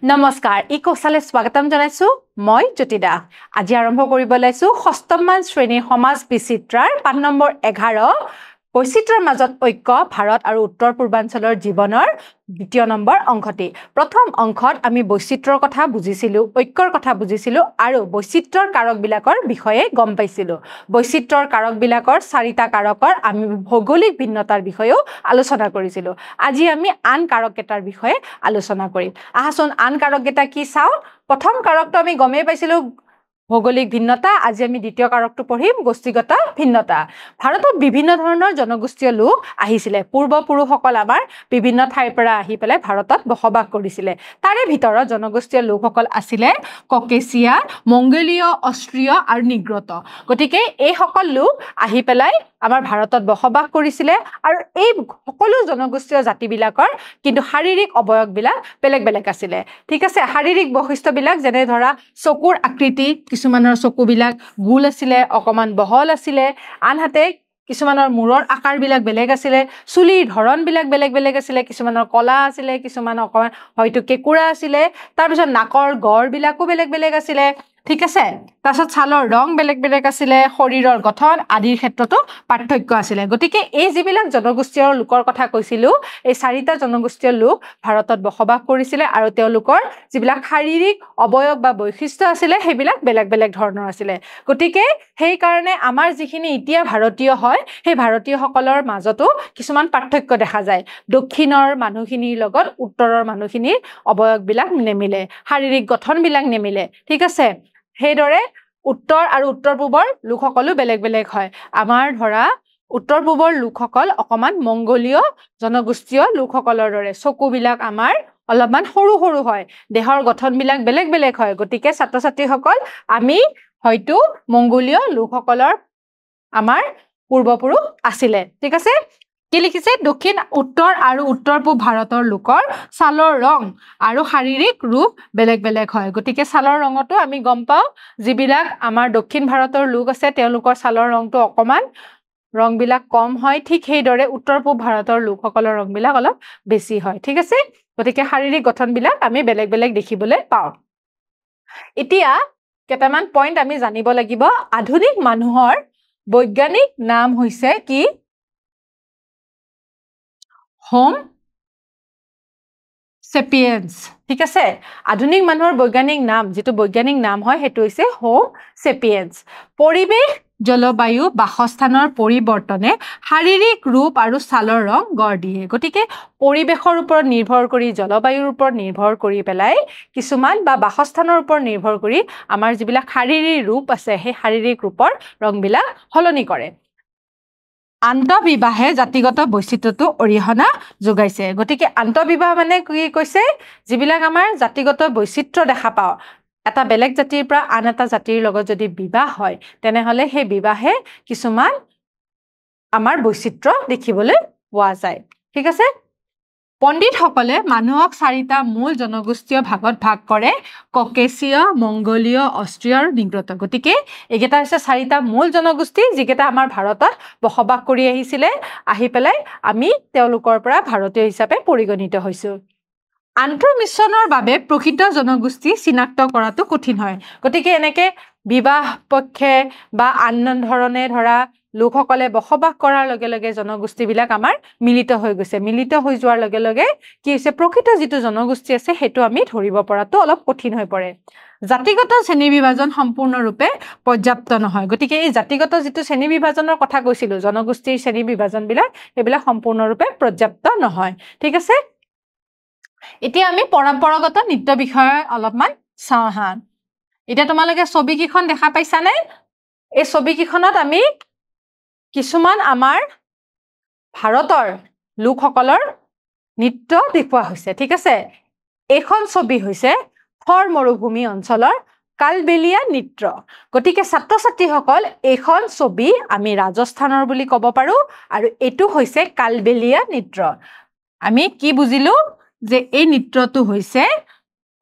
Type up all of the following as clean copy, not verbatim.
নমস্কাৰ ইকোসালে স্বাগতম জনাইছো মই জ্যোতিদা আজি আৰম্ভ কৰিব লাইছো ষষ্ঠমান শ্ৰেণীৰ সমাজ বিচিত্ৰাৰ পাঠ নম্বৰ 11 বৈচিত্ৰৰ মাজত ঐক্য ভাৰত আৰু উত্তৰ পূৰ্বাঞ্চলৰ জীৱনৰ দ্বিতীয় নম্বৰ অংকটি প্ৰথম অংকত আমি বৈচিত্ৰৰ কথা বুজিছিলো ঐক্যৰ কথা বুজিছিলো আৰু বৈচিত্ৰৰ কাৰকবিলাকৰ বিষয়ে গম পাইছিলো বৈচিত্ৰৰ কাৰকবিলাকৰ চাৰিটা কাৰকৰ আমি ভৌগোলিক ভিন্নতাৰ বিষয়েও আলোচনা কৰিছিলো আজি আমি আন কাৰককেইটাৰ বিষয়ে আলোচনা কৰিম আহাচোন আন কাৰককেইটা কি চাও প্ৰথম কাৰকটো আমি গমেই পাইছিলো ভৌগোলিক ভিন্নতা আজি আমি দ্বিতীয় কাৰকটো পঢ়িম গোষ্ঠীগত ভিন্নতা ভাৰতত বিভিন্ন ধৰণৰ জনগোষ্ঠীয় লোক আহিছিলে পূৰ্বপুৰুষসকল আমাৰ বিভিন্ন ঠাইৰ পৰা আহি পেলাই ভাৰতত বসবাস কৰিছিলে তাৰে ভিতৰত জনগোষ্ঠীয় লোকসকল আছিলে ককেচিয়া মংগোলীয় অষ্ট্ৰীয় আৰু নিগ্ৰত গতিকে এই সকল লোক আহি পেলাই আমাৰ ভাৰতত বসবাস কৰিছিলে আৰু এই সকলো জনগোষ্ঠীয় জাতিবিলাকৰ কিন্তু শাৰীৰিক অবয়ববিলাক বেলেগ বেলেগ আছিলে ঠিক আছে শাৰীৰিক বৈশিষ্ট্যবিলাক যেনে ধৰা চকুৰ আকৃতি কিছুমানৰ চকুবিলাক গোল আছিলে অকমান বহল আছিলে আনহাতে কিছুমানৰ মূৰৰ আকাৰবিলাক বেলেগ আছিলে চুলিৰ ধৰণবিলাক বেলেগ বেলেগ আছিলে কিছুমানৰ কলা আছিলে কিছুমান অকমান হয়তো কেকুৰা আছিলে তাৰ পিছত নাকৰ গড়বিলাকো বেলেগ বেলেগ আছিলে ঠিক আছে তাৰপিছত ছালৰ ৰং বেলেগ বেলেগ আছিলে শৰীৰৰ গঠন আদিৰ ক্ষেত্ৰতো পাৰ্থক্য আছিলে গতিকে এই যিবিলাক জনগোষ্ঠীয় লোকৰ কথা কৈছিলো এই চাৰিটা জনগোষ্ঠীয় লোক ভাৰতত বসবাস কৰিছিলে আৰু তেওঁলোকৰ যিবিলাক শাৰীৰিক অবয়ব বা বৈশিষ্ট্য আছিলে সেইবিলাক বেলেগ বেলেগ ধৰণৰ আছিলে গতিকে সেই কাৰণে আমাৰ যিখিনি এতিয়া ভাৰতীয় হয় সেই ভাৰতীয়সকলৰ মাজতো কিছুমান পাৰ্থক্য দেখা যায় দক্ষিণৰ মানুহখিনিৰ লগত উত্তৰৰ মানুহখিনিৰ অবয়ববিলাক নেমিলে শাৰীৰিক গঠনবিলাক নেমিলে ঠিক আছে সেইদৰে উত্তৰ আৰু উত্তৰ পূবৰ লোকসকলো বেলেগ বেলেগ হয় আমাৰ ধৰা উত্তৰ পূবৰ লোকসকল অকমান মংগোলীয় জনগোষ্ঠীয় লোকসকলৰ দৰে চকুবিলাক আমাৰ অলপমান সৰু সৰু হয় দেহৰ গঠনবিলাক বেলেগ বেলেগ হয় গতিকে ছাত্ৰ ছাত্ৰীসকল আমি হয়তো মংগোলীয় লোকসকলৰ আমাৰ পূৰ্বপুৰুষ আছিলে ঠিক আছে কি লিখিছে দক্ষিণ উত্তৰ আৰু উত্তৰ পূব ভাৰতৰ লোকৰ ছালৰ ৰং আৰু শাৰীৰিক ৰূপ বেলেগ বেলেগ হয় গতিকে ছালৰ ৰঙতো আমি গম পাওঁ যিবিলাক আমাৰ দক্ষিণ ভাৰতৰ লোক আছে তেওঁলোকৰ ছালৰ ৰংটো অকমান ৰংবিলাক কম হয় ঠিক সেইদৰে উত্তৰ পূব ভাৰতৰ লোকসকলৰ ৰংবিলাক অলপ বেছি হয় ঠিক আছে গতিকে শাৰীৰিক গঠনবিলাক আমি বেলেগ বেলেগ দেখিবলৈ পাওঁ এতিয়া কেইটামান পইণ্ট আমি জানিব লাগিব আধুনিক মানুহৰ বৈজ্ঞানিক নাম হৈছে কি হোম সেপিয়েন্স ঠিক আছে আধুনিক মানুহৰ বৈজ্ঞানিক নাম যেটো বৈজ্ঞানিক নাম হয় হেতু হৈছে হোম সেপিয়েন্স পৰিবেশ জলবায়ু বাসস্থানৰ পৰিৱৰ্তনে শাৰীৰিক ৰূপ আৰু ছালৰ ৰং গঢ় দিয়ে গতিকে পৰিবেশৰ ওপৰত নিৰ্ভৰ কৰি জলবায়ুৰ ওপৰত নিৰ্ভৰ কৰি পেলাই কিছুমান বা বাসস্থানৰ ওপৰত নিৰ্ভৰ কৰি আমাৰ যিবিলাক শাৰীৰিক ৰূপ আছে সেই শাৰীৰিক ৰূপৰ ৰংবিলাক সলনি কৰে আন্তঃবিবাহে জাতিগত বৈচিত্ৰ্যটো অৰিহণা যোগাইছে গতিকে আন্তঃবিবাহ মানে কি কৈছে যিবিলাক আমাৰ জাতিগত বৈচিত্ৰ্য দেখা পাওঁ এটা বেলেগ জাতিৰ পৰা আন এটা জাতিৰ লগত যদি বিবাহ হয় তেনেহলে সেই বিবাহে কিছুমান আমাৰ বৈচিত্ৰ্য দেখিবলৈ পোৱা যায় ঠিক আছে পণ্ডিতসকলে মানুহক চাৰিটা মূল জনগোষ্ঠীয় ভাগত ভাগ কৰে ককেচিয়া মংগোলীয় অষ্ট্ৰীয় আৰু নিগ্ৰত গতিকে এইকেইটা হৈছে চাৰিটা মূল জনগোষ্ঠী যিকেইটা আমাৰ ভাৰতত বসবাস কৰি আহিছিলে আহি পেলাই আমি তেওঁলোকৰ পৰা ভাৰতীয় হিচাপে পৰিগণিত হৈছো আন্তঃমিশ্ৰণৰ বাবে প্ৰকৃত জনগোষ্ঠী চিনাক্ত কৰাটো কঠিন হয় গতিকে এনেকে বিবাহ পক্ষে বা আন ধৰণে ধৰা লোকসকলে বসবাস কৰাৰ লগে লগে জনগোষ্ঠীবিলাক আমাৰ মিলিত হৈ গৈছে মিলিত হৈ যোৱাৰ লগে লগে কি হৈছে প্ৰকৃত যিটো জনগোষ্ঠী আছে সেইটো আমি ধৰিব পৰাটো অলপ কঠিন হৈ পৰে জাতিগত শ্ৰেণী বিভাজন সম্পূৰ্ণৰূপে পৰ্যাপ্ত নহয় গতিকে এই জাতিগত যিটো শ্ৰেণী বিভাজনৰ কথা কৈছিলো জনগোষ্ঠীৰ শ্ৰেণী বিভাজনবিলাক এইবিলাক সম্পূৰ্ণৰূপে পৰ্যাপ্ত নহয় ঠিক আছে এতিয়া আমি পৰম্পৰাগত নৃত্য বিষয়ে অলপমান চাওঁ হা এতিয়া তোমালোকে ছবিকিখন দেখা পাইছানে এই ছবিকিখনত আমি কিছুমান আমাৰ ভাৰতৰ লোকসকলৰ নৃত্য দেখুওৱা হৈছে ঠিক আছে এইখন ছবি হৈছে থৰ মৰুভূমি অঞ্চলৰ কালবেলিয়া নৃত্য গতিকে ছাত্ৰ ছাত্ৰীসকল এইখন ছবি আমি ৰাজস্থানৰ বুলি ক'ব পাৰো আৰু এইটো হৈছে কালবেলিয়া নৃত্য আমি কি বুজিলো যে এই নৃত্যটো হৈছে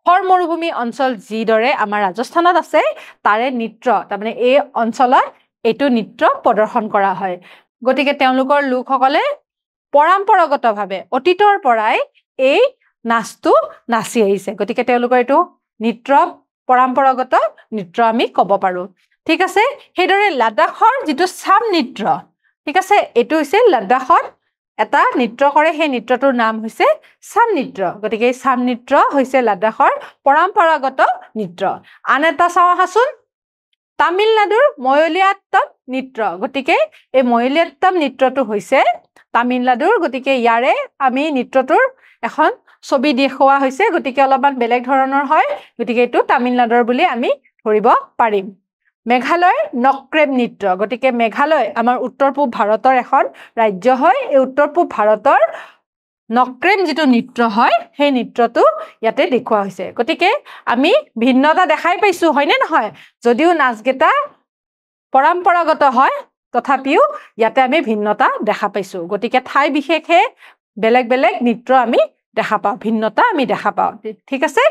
থৰ মৰুভূমি অঞ্চল যিদৰে আমাৰ ৰাজস্থানত আছে তাৰে নৃত্য তাৰমানে এই অঞ্চলত এইটো নৃত্য প্ৰদৰ্শন কৰা হয় গতিকে তেওঁলোকৰ লোকসকলে পৰম্পৰাগতভাৱে অতীতৰ পৰাই এই নাচটো নাচি আহিছে গতিকে তেওঁলোকৰ এইটো নৃত্য পৰম্পৰাগত নৃত্য আমি ক'ব পাৰো ঠিক আছে সেইদৰে লাডাখৰ যিটো সাম নৃত্য ঠিক আছে এইটো হৈছে লাডাখত এটা নৃত্য কৰে সেই নৃত্যটোৰ নাম হৈছে সাম নৃত্য গতিকে এই সাম নৃত্য হৈছে লাডাখৰ পৰম্পৰাগত নৃত্য আন এটা চাওঁ আহাচোন তামিলনাডুৰ ময়লিয়াট্টম নৃত্য গতিকে এই ময়লিয়াট্টম নৃত্যটো হৈছে তামিলনাডুৰ গতিকে ইয়াৰে আমি নৃত্যটোৰ এখন ছবি দেখুওৱা হৈছে গতিকে অলপমান বেলেগ ধৰণৰ হয় গতিকে এইটো তামিলনাডুৰ বুলি আমি ধৰিব পাৰিম মেঘালয়ৰ নক্ৰেম নৃত্য গতিকে মেঘালয় আমাৰ উত্তৰ পূব ভাৰতৰ এখন ৰাজ্য হয় এই উত্তৰ পূব ভাৰতৰ নক্ৰেম যিটো নৃত্য হয় সেই নৃত্যটো ইয়াতে দেখুওৱা হৈছে গতিকে আমি ভিন্নতা দেখাই পাইছো হয়নে নহয় যদিও নাচগেটা পৰম্পৰাগত হয় তথাপিও ইয়াতে আমি ভিন্নতা দেখা পাইছো গতিকে ঠাই বিশেষে বেলেগ বেলেগ নৃত্য আমি দেখা পাওঁ ভিন্নতা আমি দেখা পাওঁ ঠিক আছে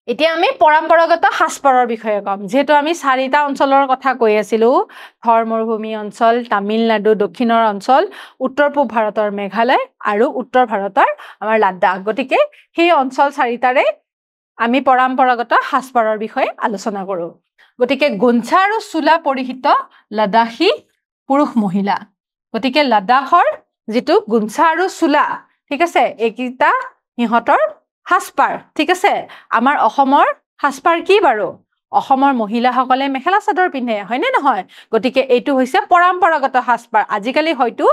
এতিয়া আমি পৰম্পৰাগত সাজপাৰৰ বিষয়ে কম যেহেতু আমি চাৰিটা অঞ্চলৰ কথা কৈ আছিলো থৰ মৰুভূমি অঞ্চল তামিলনাডু দক্ষিণৰ অঞ্চল উত্তৰ পূব ভাৰতৰ মেঘালয় আৰু উত্তৰ ভাৰতৰ আমাৰ লাডাখ গতিকে সেই অঞ্চল চাৰিটাৰে আমি পৰম্পৰাগত সাজপাৰৰ বিষয়ে আলোচনা কৰো গতিকে গোঞ্চা আৰু চোলা পৰিহিত লাডাখী পুৰুষ মহিলা গতিকে লাডাখৰ যিটো গোঞ্চা আৰু চোলা ঠিক আছে এইকেইটা সিহঁতৰ সাজপাৰ ঠিক আছে আমাৰ অসমৰ সাজপাৰ কি বাৰু অসমৰ মহিলাসকলে মেখেলা চাদৰ পিন্ধে হয়নে নহয় গতিকে এইটো হৈছে পৰম্পৰাগত সাজপাৰ আজিকালি হয়তো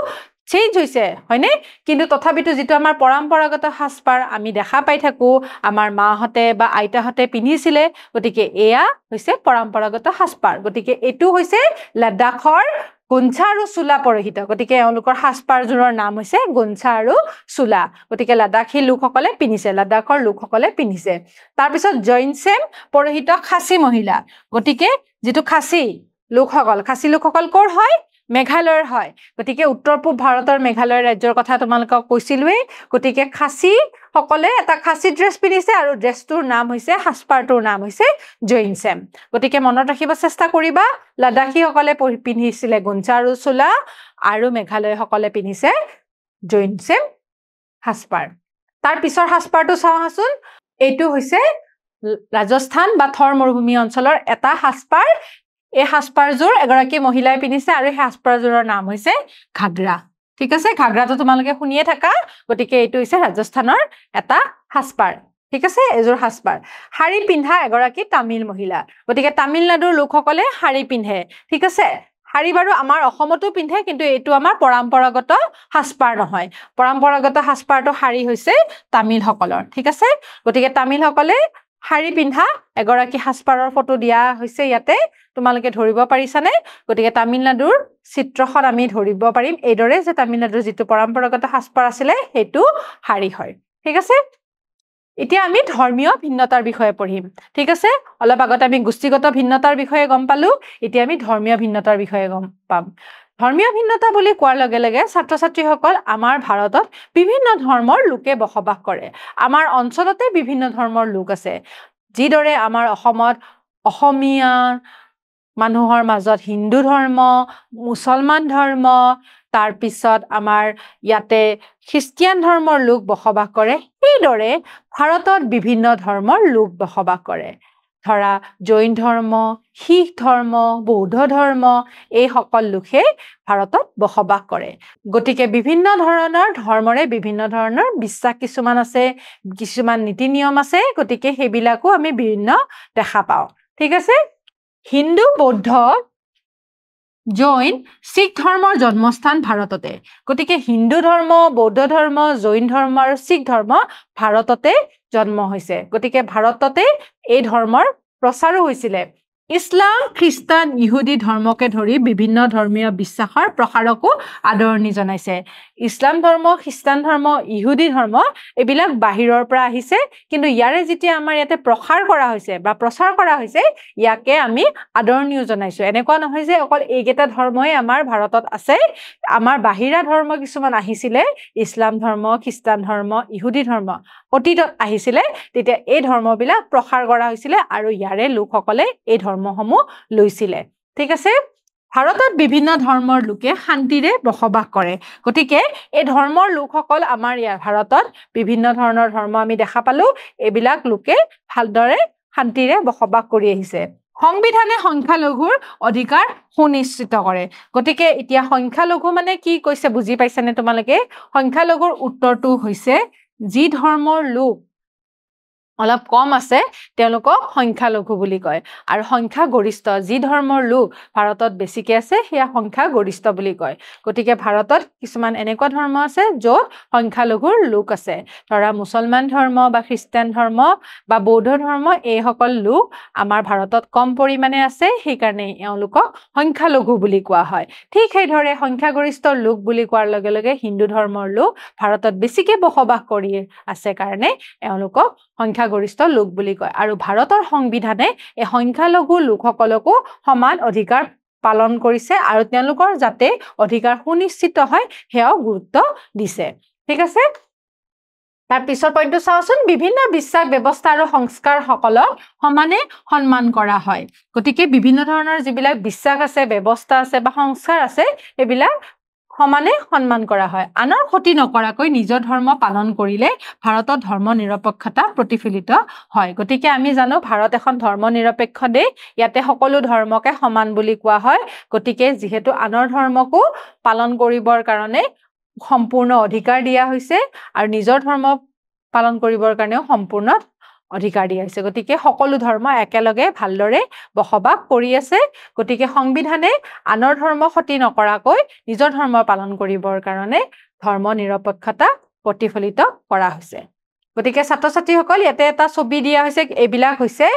চেঞ্জ হৈছে হয়নে কিন্তু তথাপিতো যেটো আমাৰ পৰম্পৰাগত সাজপাৰ আমি দেখা পাই থাকো আমাৰ মাহঁতে বা আইতাহঁতে পিন্ধিছিলে গতিকে এয়া হৈছে পৰম্পৰাগত সাজপাৰ গতিকে এইটো হৈছে লাডাখৰ গোঞ্চা আৰু চোলা পৰিহিত গতিকে এওঁলোকৰ সাজপাৰযোৰৰ নাম হৈছে গোঞ্চা আৰু চোলা গতিকে লাডাখী লোকসকলে পিন্ধিছে লাডাখৰ লোকসকলে পিন্ধিছে তাৰ পিছত জৈনছেম পৰিহিত খাচী মহিলা গতিকে যেটো খাচী লোকসকল কৰ হয় মেঘালয়ৰ হয় গতিকে উত্তৰ পূব ভাৰতৰ মেঘালয় ৰাজ্যৰ কথা তোমালোকক কৈছিলুৱে গতিকে খাচী সকলে এটা খাচী ড্ৰেছ পিন্ধিছে আৰু ড্ৰেছটোৰ নাম হৈছে সাজপাৰটোৰ নাম হৈছে জৈনছেম গতিকে মনত ৰাখিব চেষ্টা কৰিবা লাডাখী সকলে পিন্ধিছিলে গোঞ্চা আৰু চোলা আৰু মেঘালয় সকলে পিন্ধিছে জৈনছেম সাজপাৰ তাৰ পিছৰ সাজপাৰটো চাওঁচোন এইটো হৈছে ৰাজস্থান বা থৰ মৰুভূমি অঞ্চলৰ এটা সাজপাৰ এই সাজপাৰযোৰ এগৰাকী মহিলাই পিন্ধিছে আৰু এই সাজপাৰযোৰৰ নাম হৈছে ঘাগৰা ঠিক আছে ঘাগৰাটো তোমালোকে শুনিয়ে থাকা গতিকে এইটো হৈছে ৰাজস্থানৰ এটা সাজপাৰ ঠিক আছে এযোৰ সাজপাৰ শাৰী পিন্ধা এগৰাকী তামিল মহিলা গতিকে তামিলনাডুৰ লোকসকলে শাৰী পিন্ধে ঠিক আছে শাৰী বাৰু আমাৰ অসমতো পিন্ধে কিন্তু এইটো আমাৰ পৰম্পৰাগত সাজপাৰ নহয় পৰম্পৰাগত সাজপাৰটো শাৰী হৈছে তামিলসকলৰ ঠিক আছে গতিকে তামিলসকলে শাৰী পিন্ধা এগৰাকী সাজপাৰৰ ফটো দিয়া হৈছে ইয়াতে তোমালোকে ধৰিব পাৰিছানে গতিকে তামিলনাডুৰ চিত্ৰখন আমি ধৰিব পাৰিম এইদৰে যে তামিলনাডুৰ যিটো পৰম্পৰাগত সাজপাৰ আছিলে সেইটো শাৰী হয় ঠিক আছে এতিয়া আমি ধৰ্মীয় ভিন্নতাৰ বিষয়ে পঢ়িম ঠিক আছে অলপ আগত আমি গোষ্ঠীগত ভিন্নতাৰ বিষয়ে গম পালো এতিয়া আমি ধৰ্মীয় ভিন্নতাৰ বিষয়ে গম পাম ধৰ্মীয় ভিন্নতা বুলি কোৱাৰ লগে লগে ছাত্ৰ ছাত্ৰীসকল আমাৰ ভাৰতত বিভিন্ন ধৰ্মৰ লোকে বসবাস কৰে আমাৰ অঞ্চলতে বিভিন্ন ধৰ্মৰ লোক আছে যিদৰে আমাৰ অসমত অসমীয়া মানুহৰ মাজত হিন্দু ধৰ্ম মুছলমান ধৰ্ম তাৰ পিছত আমাৰ ইয়াতে খ্ৰীষ্টিয়ান ধৰ্মৰ লোক বসবাস কৰে সেইদৰে ভাৰতত বিভিন্ন ধৰ্মৰ লোক বসবাস কৰে ধৰা জৈন ধৰ্ম শিখ ধৰ্ম বৌদ্ধ ধৰ্ম এই সকল লোকে ভাৰতত বসবাস কৰে গতিকে বিভিন্ন ধৰণৰ ধৰ্মৰে বিভিন্ন ধৰণৰ বিশ্বাস কিছুমান আছে কিছুমান নীতি নিয়ম আছে গতিকে সেইবিলাকো আমি বিভিন্ন দেখা পাওঁ ঠিক আছে হিন্দু বৌদ্ধ জৈন শিখ ধৰ্মৰ জন্মস্থান ভাৰততে গতিকে হিন্দু ধৰ্ম বৌদ্ধ ধৰ্ম জৈন ধৰ্ম আৰু শিখ ধৰ্ম ভাৰততে জন্ম হৈছে গতিকে ভাৰততে এই ধৰ্মৰ প্ৰচাৰো হৈছিলে ইছলাম খ্ৰীষ্টান ইহুদী ধৰ্মকে ধৰি বিভিন্ন ধৰ্মীয় বিশ্বাসৰ প্ৰসাৰকো আদৰণি জনাইছে ইছলাম ধৰ্ম খ্ৰীষ্টান ধৰ্ম ইহুদী ধৰ্ম এবিলাক বাহিৰৰ পৰা আহিছে কিন্তু ইয়াৰে যেতিয়া আমাৰ ইয়াতে প্ৰসাৰ কৰা হৈছে বা প্ৰচাৰ কৰা হৈছে ইয়াকে আমি আদৰণিও জনাইছো এনেকুৱা নহয় যে অকল এইকেইটা ধৰ্মই আমাৰ ভাৰতত আছে আমাৰ বাহিৰা ধৰ্ম কিছুমান আহিছিলে ইছলাম ধৰ্ম খ্ৰীষ্টান ধৰ্ম ইহুদী ধৰ্ম অতীতত আহিছিলে তেতিয়া এই ধৰ্মবিলাক প্ৰসাৰ কৰা হৈছিলে আৰু ইয়াৰে লোকসকলে এই ধৰ্মসমূহ লৈছিলে ঠিক আছে ভাৰতত বিভিন্ন ধৰ্মৰ লোকে শান্তিৰে বসবাস কৰে গতিকে এই ধৰ্মৰ লোকসকল আমাৰ ইয়াৰ ভাৰতত বিভিন্ন ধৰণৰ ধৰ্ম আমি দেখা পালো এইবিলাক লোকে ভালদৰে শান্তিৰে বসবাস কৰি আহিছে সংবিধানে সংখ্যালঘুৰ অধিকাৰ সুনিশ্চিত কৰে গতিকে এতিয়া সংখ্যালঘু মানে কি কৈছে বুজি পাইছানে তোমালোকে সংখ্যালঘুৰ উত্তৰটো হৈছে যি ধৰ্মৰ লোক অলপ কম আছে তেওঁলোকক সংখ্যালঘু বুলি কয় আৰু সংখ্যাগৰিষ্ঠ যি ধৰ্মৰ লোক ভাৰতত বেছিকৈ আছে সেয়া সংখ্যাগৰিষ্ঠ বুলি কয় গতিকে ভাৰতত কিছুমান এনেকুৱা ধৰ্ম আছে য'ত সংখ্যালঘুৰ লোক আছে ধৰা মুছলমান ধৰ্ম বা খ্ৰীষ্টান ধৰ্ম বা বৌদ্ধ ধৰ্ম এইসকল লোক আমাৰ ভাৰতত কম পৰিমাণে আছে সেইকাৰণে এওঁলোকক সংখ্যালঘু বুলি কোৱা হয় ঠিক সেইদৰে সংখ্যাগৰিষ্ঠ লোক বুলি কোৱাৰ লগে লগে হিন্দু ধৰ্মৰ লোক ভাৰতত বেছিকৈ বসবাস কৰি আছে কাৰণে এওঁলোকক সংখ্যাগৰিষ্ঠ লোক বুলি কয় আৰু ভাৰতৰ সংবিধানে এই সংখ্যালঘু লোকসকলকো সমান অধিকাৰ পালন কৰিছে আৰু তেওঁলোকৰ যাতে অধিকাৰ সুনিশ্চিত হয় সেয়াও গুৰুত্ব দিছে ঠিক আছে তাৰ পিছৰ পইণ্টটো চাওচোন বিভিন্ন বিশ্বাস ব্যৱস্থা আৰু সংস্কাৰ সকলক সমানে সন্মান কৰা হয় গতিকে বিভিন্ন ধৰণৰ যিবিলাক বিশ্বাস আছে ব্যৱস্থা আছে বা সংস্কাৰ আছে এইবিলাক সমানে সন্মান কৰা হয় আনৰ ক্ষতি নকৰাকৈ নিজৰ ধৰ্ম পালন কৰিলে ভাৰতত ধৰ্ম নিৰপেক্ষতা প্ৰতিফলিত হয় গতিকে আমি জানো ভাৰত এখন ধৰ্ম নিৰপেক্ষ দেশ ইয়াতে সকলো ধৰ্মকে সমান বুলি কোৱা হয় গতিকে যিহেতু আনৰ ধৰ্মকো পালন কৰিবৰ কাৰণে সম্পূৰ্ণ অধিকাৰ দিয়া হৈছে আৰু নিজৰ ধৰ্ম পালন কৰিবৰ কাৰণেও সম্পূৰ্ণ অধিকাৰ দিয়া হৈছে গতিকে সকলো ধৰ্ম একেলগে ভালদৰে বসবাস কৰি আছে গতিকে সংবিধানে আনৰ ধৰ্ম ক্ষতি নকৰাকৈ নিজৰ ধৰ্ম পালন কৰিবৰ কাৰণে ধৰ্ম নিৰপেক্ষতা প্ৰতিফলিত কৰা হৈছে গতিকে ছাত্ৰ ছাত্ৰীসকল ইয়াতে এটা ছবি দিয়া হৈছে এইবিলাক হৈছে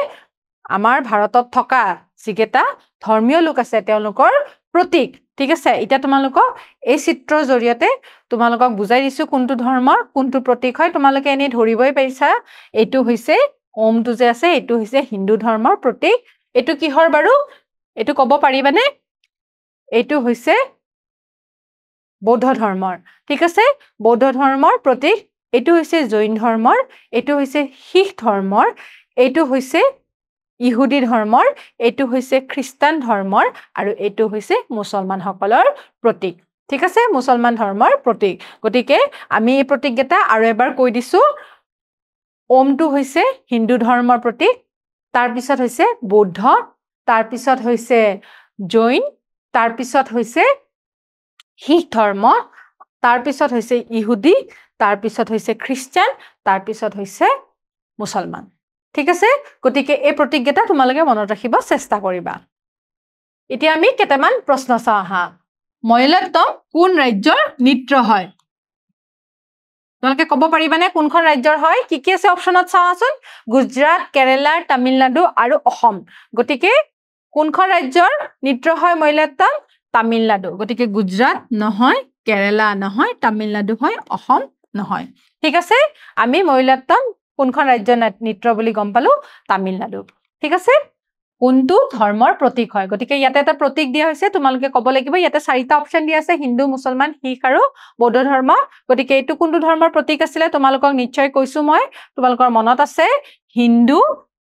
আমাৰ ভাৰতত থকা যিকেইটা ধৰ্মীয় লোক আছে তেওঁলোকৰ প্ৰতীক ঠিক আছে এতিয়া তোমালোকক এই চিত্ৰৰ জৰিয়তে তোমালোকক বুজাই দিছো কোনটো ধৰ্মৰ কোনটো প্ৰতীক হয় তোমালোকে এনে ধৰিবই পাৰিছা এইটো হৈছে ওমটো যে আছে এইটো হৈছে হিন্দু ধৰ্মৰ প্ৰতীক এইটো কিহৰ বাৰু এইটো ক'ব পাৰিবানে এইটো হৈছে বৌদ্ধ ধৰ্মৰ ঠিক আছে বৌদ্ধ ধৰ্মৰ প্ৰতীক এইটো হৈছে জৈন ধৰ্মৰ এইটো হৈছে শিখ ধৰ্মৰ এইটো হৈছে ইহুদী ধৰ্মৰ এইটো হৈছে খ্ৰীষ্টান ধৰ্মৰ আৰু এইটো হৈছে মুছলমানসকলৰ প্ৰতীক ঠিক আছে মুছলমান ধৰ্মৰ প্ৰতীক গতিকে আমি এই প্ৰতীককেইটা আৰু এবাৰ কৈ দিছো ওমটো হৈছে হিন্দু ধৰ্মৰ প্ৰতীক তাৰপিছত হৈছে বৌদ্ধ তাৰপিছত হৈছে জৈন তাৰপিছত হৈছে শিখ ধৰ্ম তাৰপিছত হৈছে ইহুদী তাৰপিছত হৈছে খ্ৰীষ্টান তাৰপিছত হৈছে মুছলমান ঠিক আছে গতিকে এই প্ৰতীককেইটা তোমালোকে মনত ৰাখিব চেষ্টা কৰিবা এতিয়া আমি কেইটামান প্ৰশ্ন চাওঁ আহা মহিলাত্তম কোন ৰাজ্যৰ নৃত্য হয় তোমালোকে ক'ব পাৰিবানে কোনখন ৰাজ্যৰ হয় কি কি আছে অপশ্যনত চাওঁচোন গুজৰাট কেৰেলা তামিলনাডু আৰু অসম গতিকে কোনখন ৰাজ্যৰ নৃত্য হয় মহিলাত্তম তামিলনাডু গতিকে গুজৰাট নহয় কেৰেলা নহয় তামিলনাডু হয় অসম নহয় ঠিক আছে আমি মহিলাত্তম কোনখন ৰাজ্যৰ নৃত্য বুলি গম পালো তামিলনাডু ঠিক আছে কোনটো ধৰ্মৰ প্ৰতীক হয় গতিকে ইয়াতে এটা প্ৰতীক দিয়া হৈছে তোমালোকে ক'ব লাগিব ইয়াতে চাৰিটা অপশ্যন দিয়া আছে হিন্দু মুছলমান শিখ আৰু বৌদ্ধ ধৰ্ম গতিকে এইটো কোনটো ধৰ্মৰ প্ৰতীক আছিলে তোমালোকক নিশ্চয় কৈছো মই তোমালোকৰ মনত আছে হিন্দু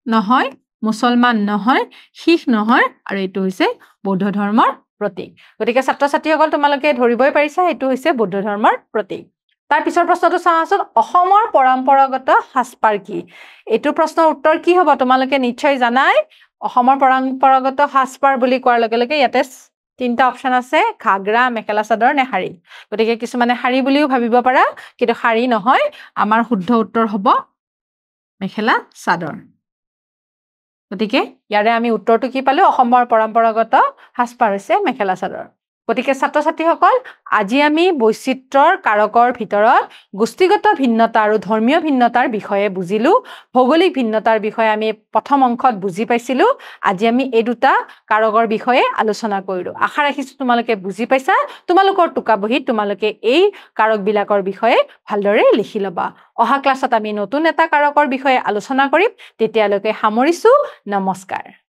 নহয় মুছলমান নহয় শিখ নহয় আৰু এইটো হৈছে বৌদ্ধ ধৰ্মৰ প্ৰতীক গতিকে ছাত্ৰ ছাত্ৰীসকল তোমালোকে ধৰিবই পাৰিছা এইটো হৈছে বৌদ্ধ ধৰ্মৰ প্ৰতীক তাৰ পিছৰ প্ৰশ্নটো চাওঁচোন অসমৰ পৰম্পৰাগত সাজপাৰ কি এইটো প্ৰশ্নৰ উত্তৰ কি হ'ব তোমালোকে নিশ্চয় জানাই অসমৰ পৰম্পৰাগত সাজপাৰ বুলি কোৱাৰ লগে লগে ইয়াতে তিনিটা অপশ্যন আছে ঘাগৰা মেখেলা চাদৰ নে শাৰী গতিকে কিছুমানে শাৰী বুলিও ভাবিব পাৰা কিন্তু শাৰী নহয় আমাৰ শুদ্ধ উত্তৰ হ'ব মেখেলা চাদৰ গতিকে ইয়াৰে আমি উত্তৰটো কি পালো অসমৰ পৰম্পৰাগত সাজপাৰ হৈছে মেখেলা চাদৰ গতিকে ছাত্ৰ ছাত্ৰীসকল আজি আমি বৈচিত্ৰৰ কাৰকৰ ভিতৰত গোষ্ঠীগত ভিন্নতা আৰু ধৰ্মীয় ভিন্নতাৰ বিষয়ে বুজিলো ভৌগোলিক ভিন্নতাৰ বিষয়ে আমি প্ৰথম অংশত বুজি পাইছিলো আজি আমি এই দুটা কাৰকৰ বিষয়ে আলোচনা কৰিলো আশা ৰাখিছো তোমালোকে বুজি পাইছা তোমালোকৰ টুকা বহীত তোমালোকে এই কাৰকবিলাকৰ বিষয়ে ভালদৰে লিখি ল'বা অহা ক্লাছত আমি নতুন এটা কাৰকৰ বিষয়ে আলোচনা কৰিম তেতিয়ালৈকে সামৰিছো নমস্কাৰ